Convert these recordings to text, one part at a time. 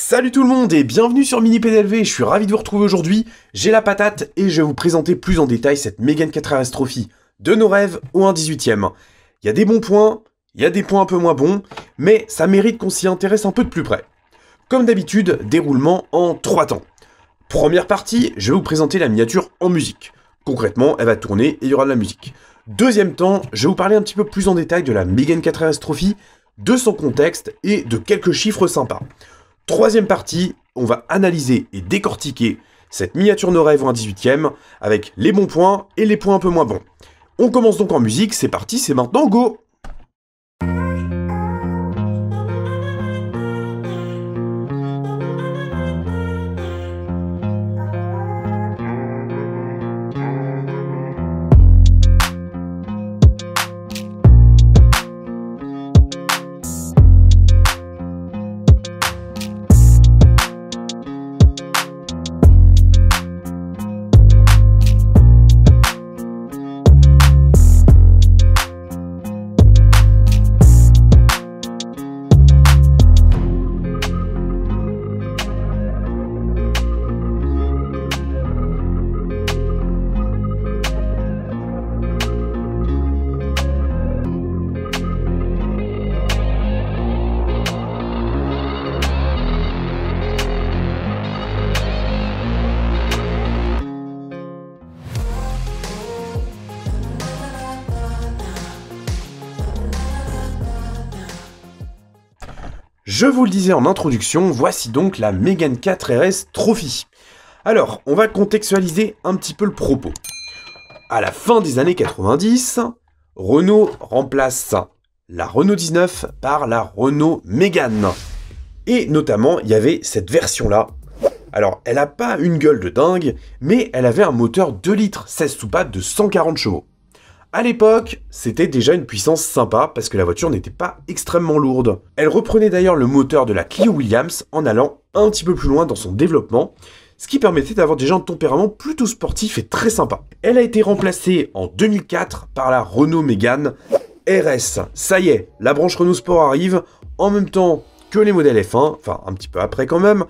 Salut tout le monde et bienvenue sur Mini PDLV, je suis ravi de vous retrouver aujourd'hui, j'ai la patate et je vais vous présenter plus en détail cette Mégane 4RS Trophy de nos rêves au 1/18e. Il y a des bons points, il y a des points un peu moins bons, mais ça mérite qu'on s'y intéresse un peu de plus près. Comme d'habitude, déroulement en 3 temps. Première partie, je vais vous présenter la miniature en musique. Concrètement, elle va tourner et il y aura de la musique. Deuxième temps, je vais vous parler un petit peu plus en détail de la Mégane 4RS Trophy, de son contexte et de quelques chiffres sympas. Troisième partie, on va analyser et décortiquer cette miniature No Rêve au 1/18e avec les bons points et les points un peu moins bons. On commence donc en musique, c'est parti, c'est maintenant, go! Je vous le disais en introduction, voici donc la Mégane 4RS Trophy. Alors, on va contextualiser un petit peu le propos. À la fin des années 90, Renault remplace la Renault 19 par la Renault Mégane. Et notamment, il y avait cette version-là. Alors, elle n'a pas une gueule de dingue, mais elle avait un moteur 2 litres 16 soupapes de 140 chevaux. À l'époque, c'était déjà une puissance sympa parce que la voiture n'était pas extrêmement lourde. Elle reprenait d'ailleurs le moteur de la Clio Williams en allant un petit peu plus loin dans son développement, ce qui permettait d'avoir déjà un tempérament plutôt sportif et très sympa. Elle a été remplacée en 2004 par la Renault Mégane RS. Ça y est, la branche Renault Sport arrive en même temps que les modèles F1, enfin un petit peu après quand même,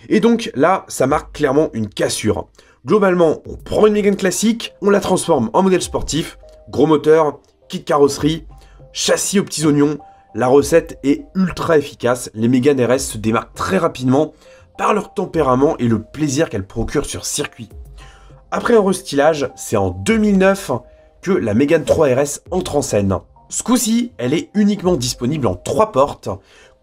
et donc là, ça marque clairement une cassure. Globalement, on prend une Mégane classique, on la transforme en modèle sportif. Gros moteur, kit carrosserie, châssis aux petits oignons, la recette est ultra efficace. Les Mégane RS se démarquent très rapidement par leur tempérament et le plaisir qu'elles procurent sur circuit. Après un restylage, c'est en 2009 que la Mégane 3 RS entre en scène. Ce coup-ci, elle est uniquement disponible en 3 portes.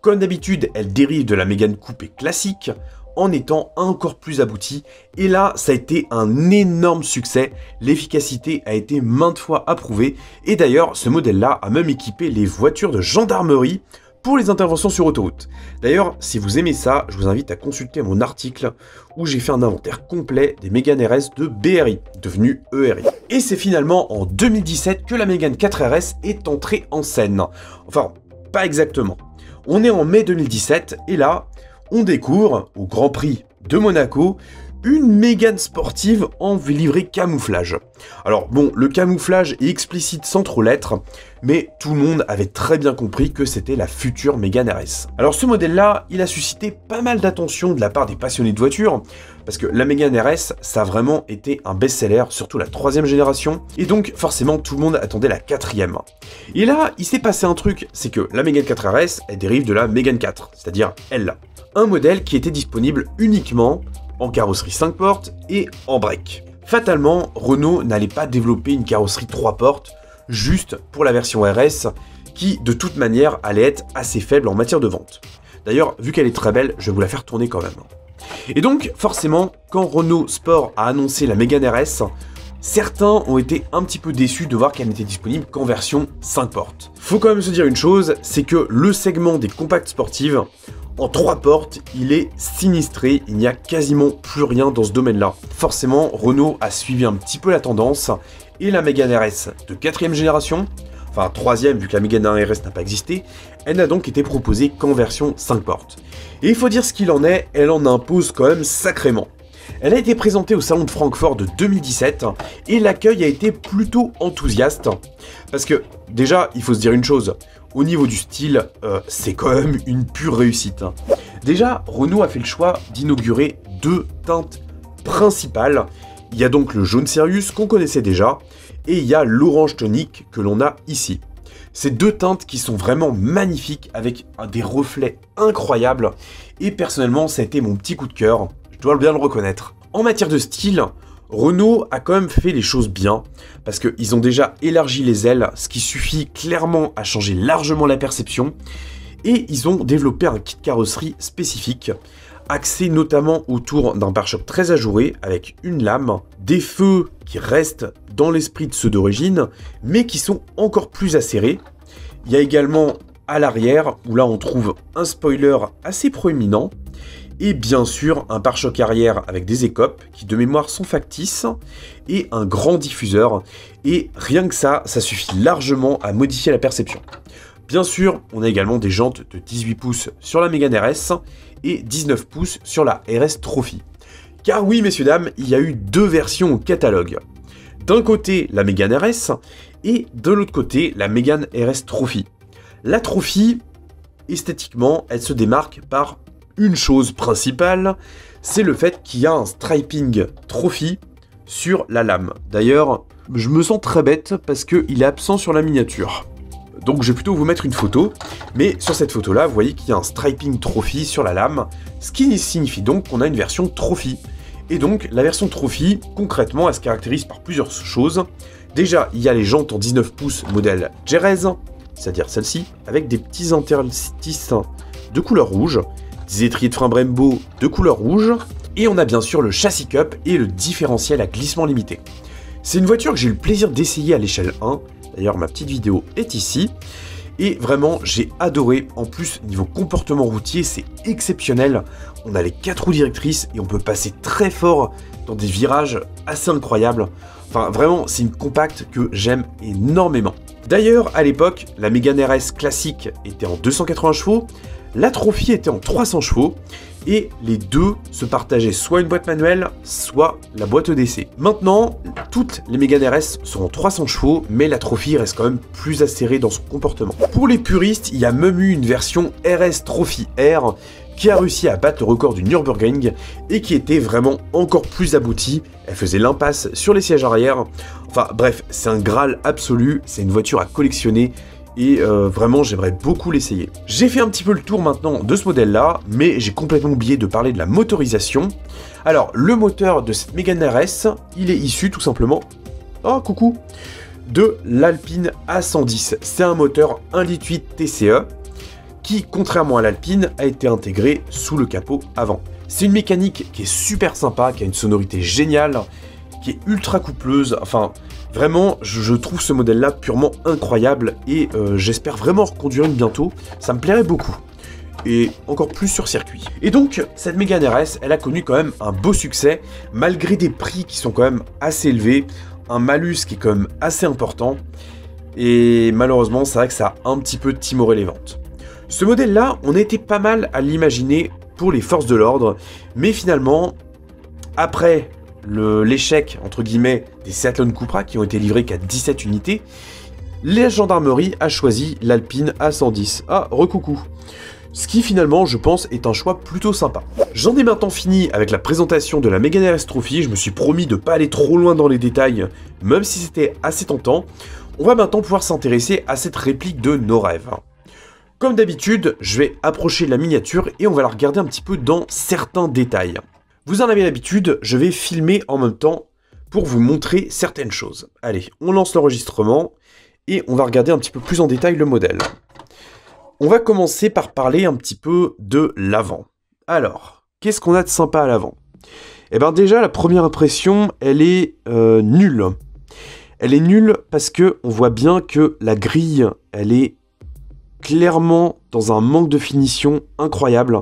Comme d'habitude, elle dérive de la Mégane coupé classique, en étant encore plus abouti. Et là, ça a été un énorme succès. L'efficacité a été maintes fois approuvée. Et d'ailleurs, ce modèle-là a même équipé les voitures de gendarmerie pour les interventions sur autoroute. D'ailleurs, si vous aimez ça, je vous invite à consulter mon article où j'ai fait un inventaire complet des Mégane RS de BRI, devenu ERI. Et c'est finalement en 2017 que la Mégane 4RS est entrée en scène. Enfin, pas exactement. On est en mai 2017 et là, on découvre, au Grand Prix de Monaco, une Mégane sportive en livrée camouflage. Alors bon, le camouflage est explicite sans trop l'être, mais tout le monde avait très bien compris que c'était la future Mégane RS. Alors ce modèle-là, il a suscité pas mal d'attention de la part des passionnés de voitures, parce que la Mégane RS, ça a vraiment été un best-seller, surtout la 3e génération, et donc forcément tout le monde attendait la 4e. Et là, il s'est passé un truc, c'est que la Mégane 4RS, elle dérive de la Mégane 4, c'est-à-dire elle. Un modèle qui était disponible uniquement en carrosserie 5 portes et en break. Fatalement, Renault n'allait pas développer une carrosserie 3 portes juste pour la version RS qui, de toute manière, allait être assez faible en matière de vente. D'ailleurs, vu qu'elle est très belle, je vais vous la faire tourner quand même. Et donc, forcément, quand Renault Sport a annoncé la Mégane RS, certains ont été un petit peu déçus de voir qu'elle n'était disponible qu'en version 5 portes. Faut quand même se dire une chose, c'est que le segment des compacts sportives, en 3 portes, il est sinistré, il n'y a quasiment plus rien dans ce domaine-là. Forcément, Renault a suivi un petit peu la tendance, et la Mégane RS de 4e génération, enfin 3e vu que la Mégane RS n'a pas existé, elle n'a donc été proposée qu'en version 5 portes. Et il faut dire ce qu'il en est, elle en impose quand même sacrément. Elle a été présentée au Salon de Francfort de 2017 et l'accueil a été plutôt enthousiaste. Parce que, déjà, il faut se dire une chose, au niveau du style, c'est quand même une pure réussite. Déjà, Renault a fait le choix d'inaugurer deux teintes principales. Il y a donc le jaune Sirius qu'on connaissait déjà, et il y a l'orange tonique que l'on a ici. Ces deux teintes qui sont vraiment magnifiques avec des reflets incroyables et personnellement ça a été mon petit coup de cœur, je dois bien le reconnaître. En matière de style, Renault a quand même fait les choses bien parce qu'ils ont déjà élargi les ailes, ce qui suffit clairement à changer largement la perception et ils ont développé un kit carrosserie spécifique axé notamment autour d'un pare-choc très ajouré avec une lame, des feux qui restent dans l'esprit de ceux d'origine, mais qui sont encore plus acérés. Il y a également à l'arrière, où là on trouve un spoiler assez proéminent, et bien sûr un pare-choc arrière avec des écopes qui de mémoire sont factices, et un grand diffuseur, et rien que ça suffit largement à modifier la perception. Bien sûr, on a également des jantes de 18 pouces sur la Mégane RS et 19 pouces sur la RS Trophy. Car oui, messieurs, dames, il y a eu deux versions au catalogue. D'un côté, la Mégane RS et de l'autre côté, la Mégane RS Trophy. La Trophy, esthétiquement, elle se démarque par une chose principale, c'est le fait qu'il y a un striping Trophy sur la lame. D'ailleurs, je me sens très bête parce qu'il est absent sur la miniature. Donc je vais plutôt vous mettre une photo, mais sur cette photo-là, vous voyez qu'il y a un striping Trophy sur la lame, ce qui signifie donc qu'on a une version Trophy. Et donc la version Trophy, concrètement, elle se caractérise par plusieurs choses. Déjà, il y a les jantes en 19 pouces modèle Jerez, c'est-à-dire celle-ci, avec des petits interstices de couleur rouge, des étriers de frein Brembo de couleur rouge, et on a bien sûr le châssis cup et le différentiel à glissement limité. C'est une voiture que j'ai eu le plaisir d'essayer à l'échelle 1, d'ailleurs ma petite vidéo est ici, et vraiment j'ai adoré. En plus niveau comportement routier c'est exceptionnel, on a les 4 roues directrices et on peut passer très fort dans des virages assez incroyables. Enfin vraiment c'est une compacte que j'aime énormément. D'ailleurs à l'époque la Mégane RS classique était en 280 chevaux, la Trophy était en 300 chevaux, et les deux se partageaient soit une boîte manuelle, soit la boîte EDC. Maintenant, toutes les Mégane RS sont en 300 chevaux, mais la Trophy reste quand même plus acérée dans son comportement. Pour les puristes, il y a même eu une version RS Trophy R qui a réussi à battre le record du Nürburgring et qui était vraiment encore plus aboutie. Elle faisait l'impasse sur les sièges arrière. Enfin bref, c'est un Graal absolu, c'est une voiture à collectionner. Et vraiment j'aimerais beaucoup l'essayer. J'ai fait un petit peu le tour maintenant de ce modèle là, mais j'ai complètement oublié de parler de la motorisation. Alors le moteur de cette Mégane RS, il est issu tout simplement, oh coucou, de l'Alpine A110. C'est un moteur 1,8 litre TCE qui, contrairement à l'Alpine, a été intégré sous le capot avant. C'est une mécanique qui est super sympa, qui a une sonorité géniale, qui est ultra coupleuse, enfin... Vraiment, je trouve ce modèle-là purement incroyable et j'espère vraiment reconduire une bientôt, ça me plairait beaucoup. Et encore plus sur circuit. Et donc, cette Mégane RS, elle a connu quand même un beau succès, malgré des prix qui sont quand même assez élevés, un malus qui est quand même assez important, et malheureusement, c'est vrai que ça a un petit peu timoré les ventes. Ce modèle-là, on a été pas mal à l'imaginer pour les forces de l'ordre, mais finalement, après... l'échec, entre guillemets, des Seathlon Cupra qui ont été livrés qu'à 17 unités, la gendarmerie a choisi l'Alpine A110. Ah, recoucou. Ce qui finalement, je pense, est un choix plutôt sympa. J'en ai maintenant fini avec la présentation de la Mégane RS Trophy, je me suis promis de ne pas aller trop loin dans les détails, même si c'était assez tentant. On va maintenant pouvoir s'intéresser à cette réplique de nos rêves. Comme d'habitude, je vais approcher la miniature et on va la regarder un petit peu dans certains détails. Vous en avez l'habitude, je vais filmer en même temps pour vous montrer certaines choses. Allez, on lance l'enregistrement et on va regarder un petit peu plus en détail le modèle. On va commencer par parler un petit peu de l'avant. Alors, qu'est-ce qu'on a de sympa à l'avant? Eh bien déjà, la première impression, elle est nulle. Elle est nulle parce que on voit bien que la grille, elle est clairement dans un manque de finition incroyable.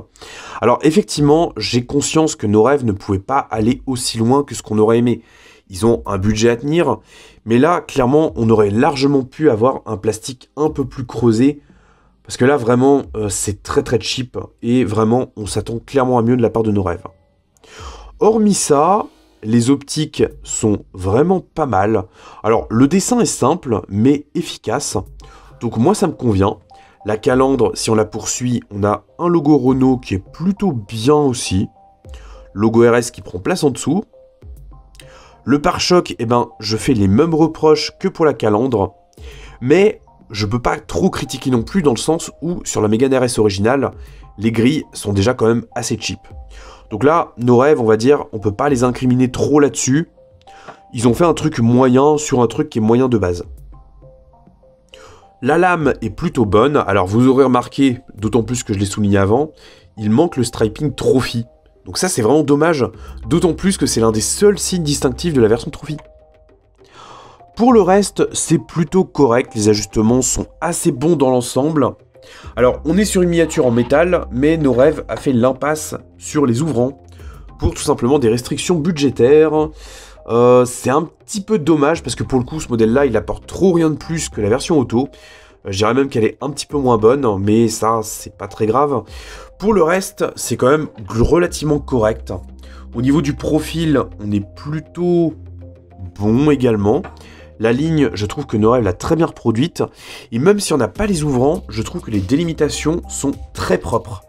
Alors effectivement, j'ai conscience que nos rêves ne pouvaient pas aller aussi loin que ce qu'on aurait aimé. Ils ont un budget à tenir, mais là, clairement, on aurait largement pu avoir un plastique un peu plus creusé, parce que là, vraiment, c'est très très cheap, et vraiment, on s'attend clairement à mieux de la part de nos rêves. Hormis ça, les optiques sont vraiment pas mal. Alors, le dessin est simple, mais efficace. Donc moi, ça me convient. La calandre, si on la poursuit, on a un logo Renault qui est plutôt bien aussi. Logo RS qui prend place en dessous. Le pare-choc, eh ben, je fais les mêmes reproches que pour la calandre. Mais je peux pas trop critiquer non plus dans le sens où, sur la Mégane RS originale, les grilles sont déjà quand même assez cheap. Donc là, nos rêves, on va dire, on peut pas les incriminer trop là-dessus. Ils ont fait un truc moyen sur un truc qui est moyen de base. La lame est plutôt bonne. Alors vous aurez remarqué, d'autant plus que je l'ai souligné avant, il manque le striping Trophy. Donc ça c'est vraiment dommage, d'autant plus que c'est l'un des seuls signes distinctifs de la version Trophy. Pour le reste, c'est plutôt correct, les ajustements sont assez bons dans l'ensemble. Alors on est sur une miniature en métal, mais nos rêves a fait l'impasse sur les ouvrants, pour tout simplement des restrictions budgétaires. C'est un petit peu dommage, parce que pour le coup ce modèle-là il apporte trop rien de plus que la version auto. Je dirais même qu'elle est un petit peu moins bonne, mais ça, c'est pas très grave. Pour le reste, c'est quand même relativement correct. Au niveau du profil, on est plutôt bon également. La ligne, je trouve que Norel l'a très bien reproduite. Et même si on n'a pas les ouvrants, je trouve que les délimitations sont très propres.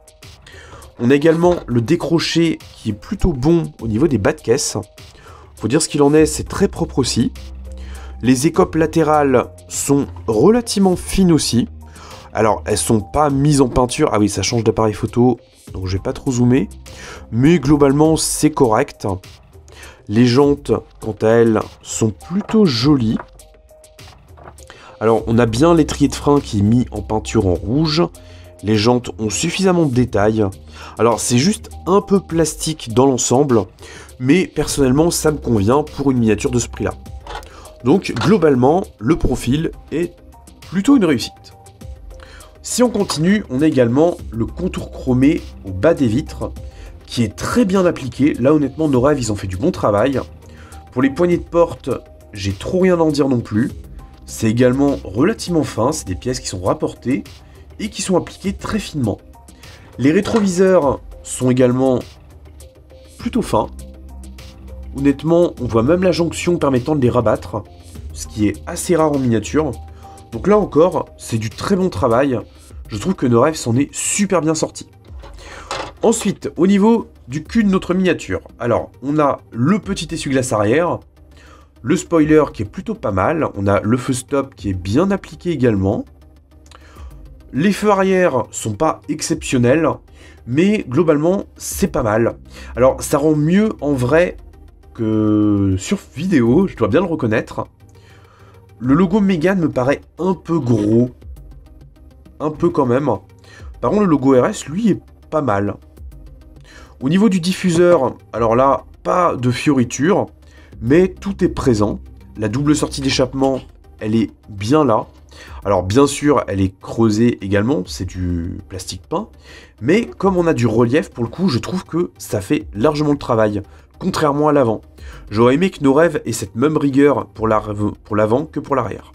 On a également le décroché qui est plutôt bon au niveau des bas de caisse. Faut dire ce qu'il en est, c'est très propre aussi. Les écopes latérales sont relativement fines aussi. Alors, elles sont pas mises en peinture. Ah oui, ça change d'appareil photo, donc je vais pas trop zoomer. Mais globalement, c'est correct. Les jantes, quant à elles, sont plutôt jolies. Alors, on a bien l'étrier de frein qui est mis en peinture en rouge. Les jantes ont suffisamment de détails. Alors, c'est juste un peu plastique dans l'ensemble. Mais personnellement, ça me convient pour une miniature de ce prix-là. Donc globalement, le profil est plutôt une réussite. Si on continue, on a également le contour chromé au bas des vitres, qui est très bien appliqué. Là honnêtement, nos rêves, ils ont fait du bon travail. Pour les poignées de porte, j'ai trop rien à en dire non plus. C'est également relativement fin, c'est des pièces qui sont rapportées et qui sont appliquées très finement. Les rétroviseurs sont également plutôt fins. Honnêtement, on voit même la jonction permettant de les rabattre, ce qui est assez rare en miniature. Donc là encore, c'est du très bon travail. Je trouve que Noref s'en est super bien sorti. Ensuite, au niveau du cul de notre miniature, alors on a le petit essuie-glace arrière, le spoiler qui est plutôt pas mal, on a le feu stop qui est bien appliqué également. Les feux arrière sont pas exceptionnels, mais globalement c'est pas mal. Alors ça rend mieux en vrai que sur vidéo, je dois bien le reconnaître. Le logo Mégane me paraît un peu gros. Un peu quand même. Par contre, le logo RS, lui, est pas mal. Au niveau du diffuseur, alors là, pas de fioriture, mais tout est présent. La double sortie d'échappement, elle est bien là. Alors bien sûr, elle est creusée également, c'est du plastique peint. Mais comme on a du relief, pour le coup, je trouve que ça fait largement le travail. Contrairement à l'avant. J'aurais aimé que nos rêves aient cette même rigueur pour l'avant que pour l'arrière.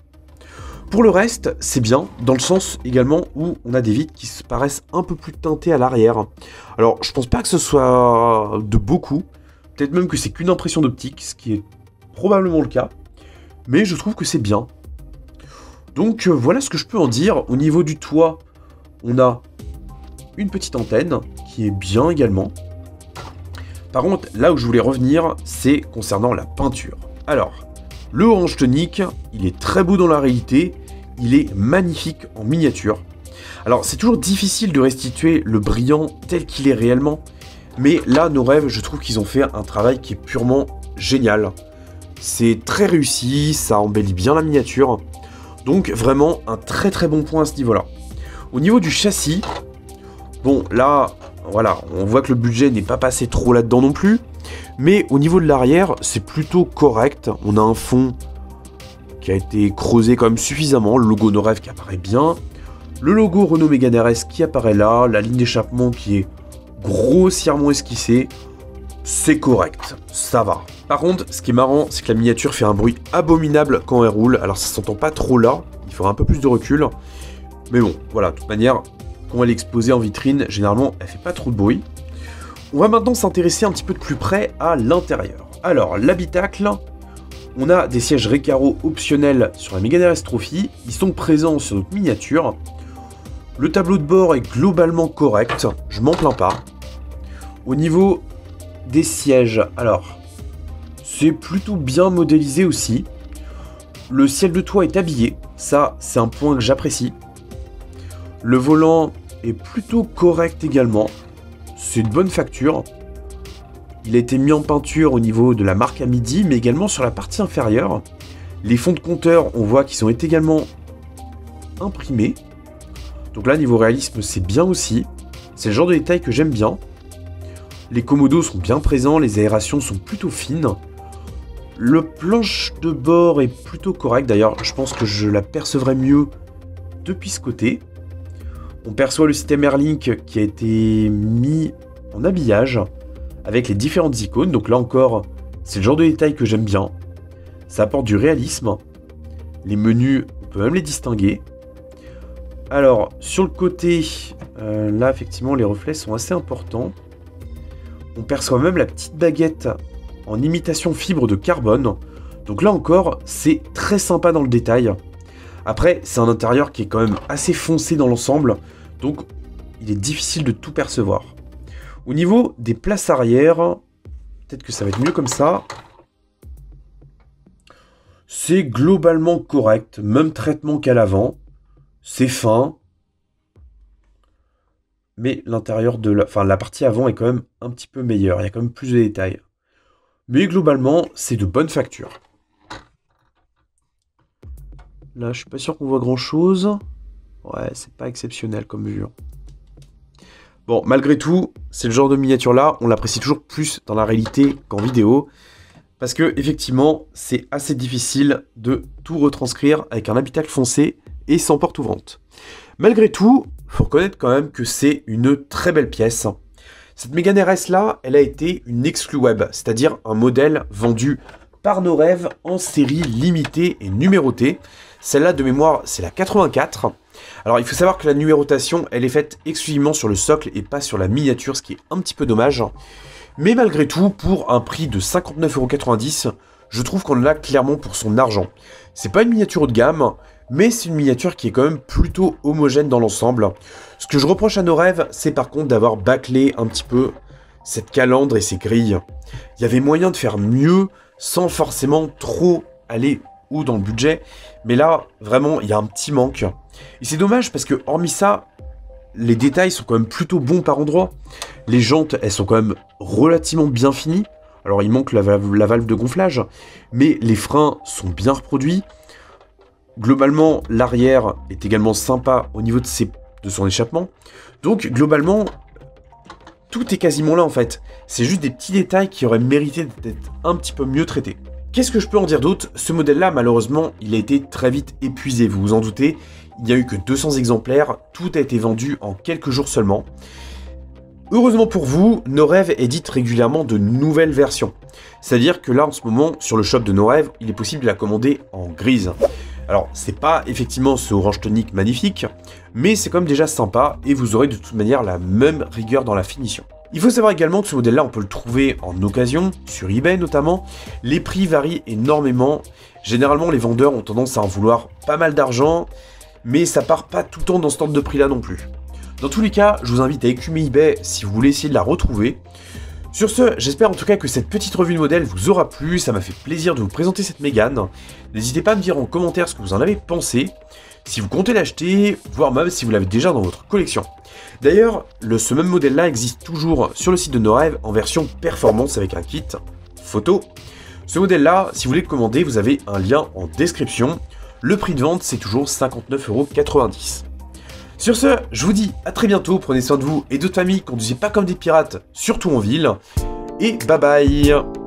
Pour le reste, c'est bien, dans le sens également où on a des vitres qui se paraissent un peu plus teintées à l'arrière. Alors, je pense pas que ce soit de beaucoup, peut-être même que c'est qu'une impression d'optique, ce qui est probablement le cas, mais je trouve que c'est bien. Donc voilà ce que je peux en dire. Au niveau du toit, on a une petite antenne qui est bien également. Par contre, là où je voulais revenir, c'est concernant la peinture. Alors, le orange tonique, il est très beau dans la réalité, il est magnifique en miniature. Alors, c'est toujours difficile de restituer le brillant tel qu'il est réellement, mais là, nos rêves, je trouve qu'ils ont fait un travail qui est purement génial. C'est très réussi, ça embellit bien la miniature, donc vraiment un très très bon point à ce niveau-là. Au niveau du châssis, bon, là... Voilà, on voit que le budget n'est pas passé trop là-dedans non plus. Mais au niveau de l'arrière, c'est plutôt correct. On a un fond qui a été creusé quand même suffisamment. Le logo Noref qui apparaît bien. Le logo Renault Mégane RS qui apparaît là. La ligne d'échappement qui est grossièrement esquissée. C'est correct, ça va. Par contre, ce qui est marrant, c'est que la miniature fait un bruit abominable quand elle roule. Alors ça s'entend pas trop là. Il faudra un peu plus de recul. Mais bon, voilà, de toute manière... Quand elle est exposée en vitrine, généralement, elle fait pas trop de bruit. On va maintenant s'intéresser un petit peu de plus près à l'intérieur. Alors, l'habitacle, on a des sièges Recaro optionnels sur la Mégane RS Trophy, ils sont présents sur notre miniature. Le tableau de bord est globalement correct, je m'en plains pas. Au niveau des sièges, alors, c'est plutôt bien modélisé aussi. Le ciel de toit est habillé, ça c'est un point que j'apprécie. Le volant est plutôt correct également, c'est de bonne facture. Il a été mis en peinture au niveau de la marque à midi, mais également sur la partie inférieure. Les fonds de compteur, on voit qu'ils ont été également imprimés. Donc là, niveau réalisme, c'est bien aussi. C'est le genre de détail que j'aime bien. Les commodos sont bien présents, les aérations sont plutôt fines. Le planche de bord est plutôt correct, d'ailleurs, je pense que je l'apercevrai mieux depuis ce côté. On perçoit le système Airlink qui a été mis en habillage avec les différentes icônes. Donc là encore, c'est le genre de détail que j'aime bien. Ça apporte du réalisme. Les menus, on peut même les distinguer. Alors, sur le côté, là, effectivement, les reflets sont assez importants. On perçoit même la petite baguette en imitation fibre de carbone. Donc là encore, c'est très sympa dans le détail. Après, c'est un intérieur qui est quand même assez foncé dans l'ensemble. Donc, il est difficile de tout percevoir. Au niveau des places arrière, peut-être que ça va être mieux comme ça. C'est globalement correct, même traitement qu'à l'avant. C'est fin. Mais l'intérieur de la partie avant est quand même un petit peu meilleure. Il y a quand même plus de détails. Mais globalement, c'est de bonne facture. Là, je suis pas sûr qu'on voit grand-chose. Ouais, c'est pas exceptionnel comme vue. Bon, malgré tout, c'est le genre de miniature-là, on l'apprécie toujours plus dans la réalité qu'en vidéo. Parce que, effectivement, c'est assez difficile de tout retranscrire avec un habitacle foncé et sans porte ouvrante. Malgré tout, faut reconnaître quand même que c'est une très belle pièce. Cette Mégane RS là, elle a été une exclue web, c'est-à-dire un modèle vendu par Norève en série limitée et numérotée. Celle-là, de mémoire, c'est la 84. Alors, il faut savoir que la numérotation, elle est faite exclusivement sur le socle et pas sur la miniature, ce qui est un petit peu dommage. Mais malgré tout, pour un prix de 59,90 €, je trouve qu'on en a clairement pour son argent. C'est pas une miniature haut de gamme, mais c'est une miniature qui est quand même plutôt homogène dans l'ensemble. Ce que je reproche à Norève, c'est par contre d'avoir bâclé un petit peu cette calandre et ses grilles. Il y avait moyen de faire mieux sans forcément trop aller haut dans le budget, mais là, vraiment, il y a un petit manque. Et c'est dommage parce que, hormis ça, les détails sont quand même plutôt bons par endroits. Les jantes, elles sont quand même relativement bien finies. Alors, il manque la valve de gonflage, mais les freins sont bien reproduits. Globalement, l'arrière est également sympa au niveau de son échappement. Donc, globalement, tout est quasiment là, en fait. C'est juste des petits détails qui auraient mérité d'être un petit peu mieux traités. Qu'est-ce que je peux en dire d'autre? Ce modèle-là, malheureusement, il a été très vite épuisé, vous vous en doutez. Il n'y a eu que 200 exemplaires, tout a été vendu en quelques jours seulement. Heureusement pour vous, Norève édite régulièrement de nouvelles versions. C'est-à-dire que là, en ce moment, sur le shop de Norève, il est possible de la commander en grise. Alors, c'est pas effectivement ce orange tonique magnifique, mais c'est quand même déjà sympa, et vous aurez de toute manière la même rigueur dans la finition. Il faut savoir également que ce modèle-là, on peut le trouver en occasion, sur eBay notamment. Les prix varient énormément. Généralement, les vendeurs ont tendance à en vouloir pas mal d'argent, mais ça part pas tout le temps dans ce ordre de prix-là non plus. Dans tous les cas, je vous invite à écumer eBay si vous voulez essayer de la retrouver. Sur ce, j'espère en tout cas que cette petite revue de modèle vous aura plu, ça m'a fait plaisir de vous présenter cette Mégane. N'hésitez pas à me dire en commentaire ce que vous en avez pensé, si vous comptez l'acheter, voire même si vous l'avez déjà dans votre collection. D'ailleurs, ce même modèle-là existe toujours sur le site de Norève en version performance avec un kit photo. Ce modèle-là, si vous voulez le commander, vous avez un lien en description. Le prix de vente, c'est toujours 59,90 €. Sur ce, je vous dis à très bientôt, prenez soin de vous et de votre famille, conduisez pas comme des pirates, surtout en ville, et bye bye.